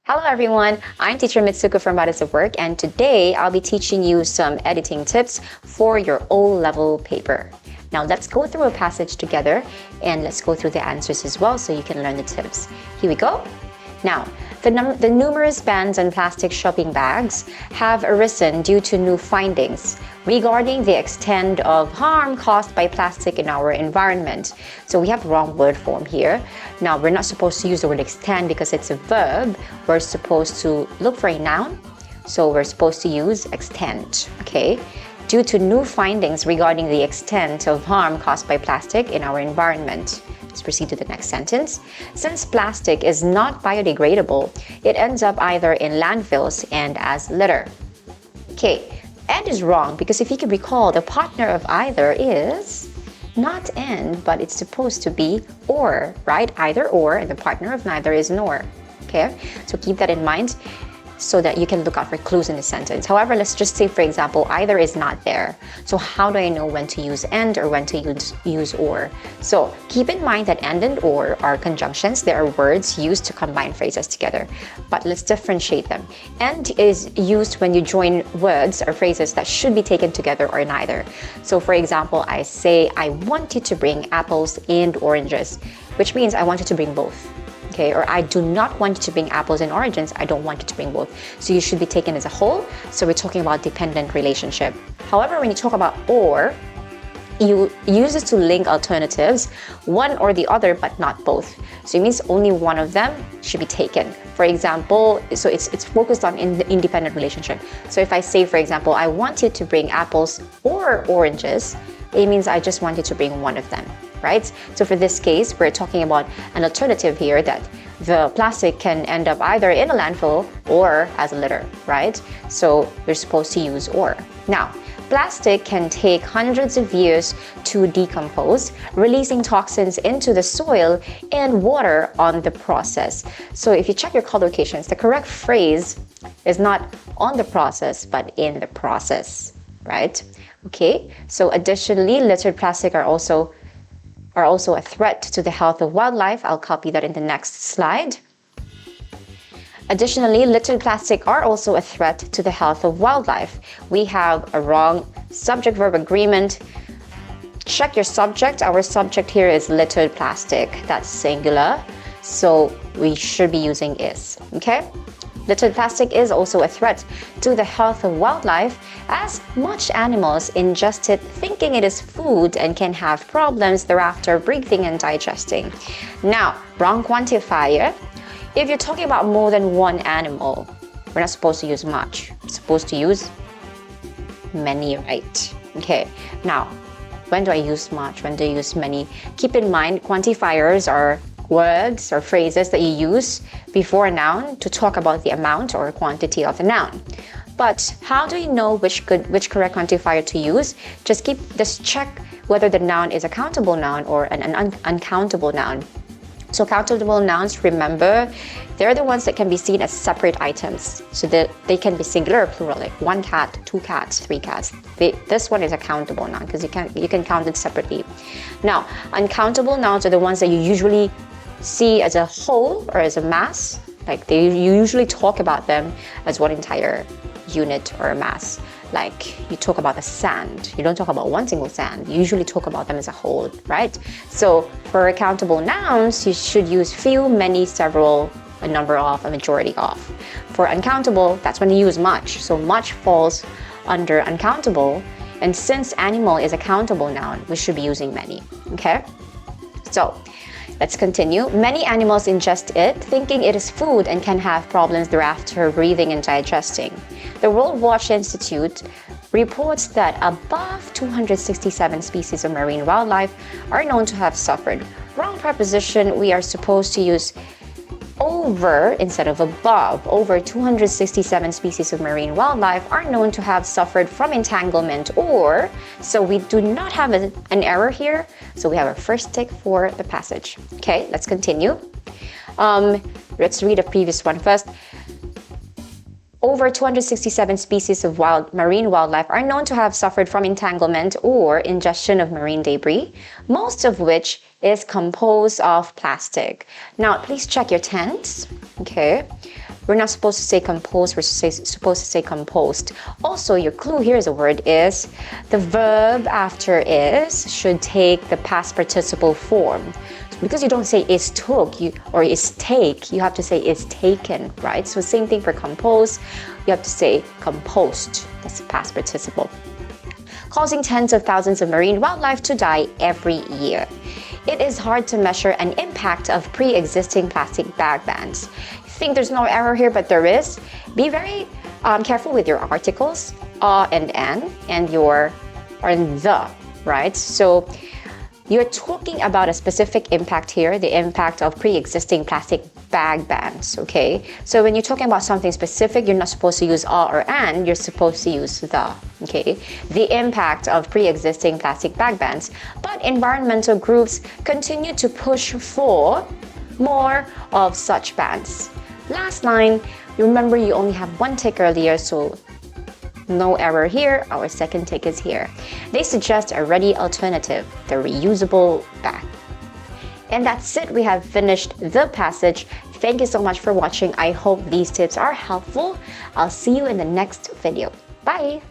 Hello everyone, I'm teacher Mitsuko from Bodies of Work, and today I'll be teaching you some editing tips for your O-level paper. Now let's go through a passage together and let's go through the answers as well so you can learn the tips. Here we go. Now, the numerous bans on plastic shopping bags have arisen due to new findings regarding the extent of harm caused by plastic in our environment. So we have wrong word form here. Now, we're not supposed to use the word extend because it's a verb. We're supposed to look for a noun. So we're supposed to use extend, okay? Due to new findings regarding the extent of harm caused by plastic in our environment. Let's proceed to the next sentence. Since plastic is not biodegradable, it ends up either in landfills and as litter. Okay, and is wrong because if you can recall, the partner of either is not and, but it's supposed to be or, right? Either or, and the partner of neither is nor. Okay, so keep that in mind so that you can look out for clues in the sentence. However, let's just say, for example, either is not there. So how do I know when to use and or when to use or? So keep in mind that and or are conjunctions. They are words used to combine phrases together. But let's differentiate them. And is used when you join words or phrases that should be taken together or neither. So for example, I say, I want you to bring apples and oranges, which means I want you to bring both. Okay, or I do not want you to bring apples and oranges, I don't want you to bring both. So you should be taken as a whole. So we're talking about dependent relationship. However, when you talk about or, you use it to link alternatives, one or the other, but not both. So it means only one of them should be taken. For example, so it's focused on the independent relationship. So if I say, for example, I want you to bring apples or oranges, it means I just want you to bring one of them. Right? So for this case, we're talking about an alternative here that the plastic can end up either in a landfill or as a litter, right? So we're supposed to use or. Now, plastic can take hundreds of years to decompose, releasing toxins into the soil and water on the process. So if you check your collocations, the correct phrase is not on the process, but in the process, right? Okay, so additionally, littered plastic are also a threat to the health of wildlife. I'll copy that in the next slide. Additionally, littered plastic are also a threat to the health of wildlife. We have a wrong subject-verb agreement. Check your subject. Our subject here is littered plastic. That's singular. So we should be using is, okay? Littered plastic is also a threat to the health of wildlife as much animals ingest it thinking it is food and can have problems thereafter breathing and digesting. Now, wrong quantifier. If you're talking about more than one animal, we're not supposed to use much. We're supposed to use many, right? Okay, now, when do I use much? When do I use many? Keep in mind, quantifiers are words or phrases that you use before a noun to talk about the amount or quantity of the noun. But how do you know which correct quantifier to use? Just check whether the noun is a countable noun or an uncountable noun. So countable nouns, remember, they're the ones that can be seen as separate items. So they can be singular or plural, like one cat, two cats, three cats. This one is a countable noun because you can count it separately. Now, uncountable nouns are the ones that you usually see as a whole or as a mass. Like you usually talk about them as one entire unit or a mass. Like you talk about the sand, you don't talk about one single sand. You usually talk about them as a whole, right? So for countable nouns, you should use few, many, several, a number of, a majority of. For uncountable, that's when you use much. So much falls under uncountable. And since animal is a countable noun, we should be using many, okay? So let's continue. Many animals ingest it, thinking it is food and can have problems thereafter breathing and digesting. The World Watch Institute reports that above 267 species of marine wildlife are known to have suffered. Wrong preposition, we are supposed to use over instead of above. Over 267 species of marine wildlife are known to have suffered from entanglement or, so we do not have an error here. So we have our first tick for the passage. Okay, let's continue. Let's read the previous one first. Over 267 species of marine wildlife are known to have suffered from entanglement or ingestion of marine debris, most of which is composed of plastic. Now, please check your tense. Okay. We're not supposed to say compose, we're supposed to say composed. Also, your clue here is a word is, the verb after is should take the past participle form. Because you don't say is took or is take, you have to say is taken, right? So same thing for compose, you have to say composed, that's the past participle. Causing tens of thousands of marine wildlife to die every year. It is hard to measure an impact of pre-existing plastic bag bans. You think there's no error here, but there is. Be very careful with your articles, and an, and your, or the, right? So you're talking about a specific impact here, the impact of pre-existing plastic bag bans, okay? So when you're talking about something specific, you're not supposed to use or an, you're supposed to use the, okay? The impact of pre-existing plastic bag bans. But environmental groups continue to push for more of such bans. Last line, remember you only have one tick earlier, so no error here, our second tick is here. They suggest a ready alternative, the reusable bag. And that's it, we have finished the passage. Thank you so much for watching. I hope these tips are helpful. I'll see you in the next video. Bye!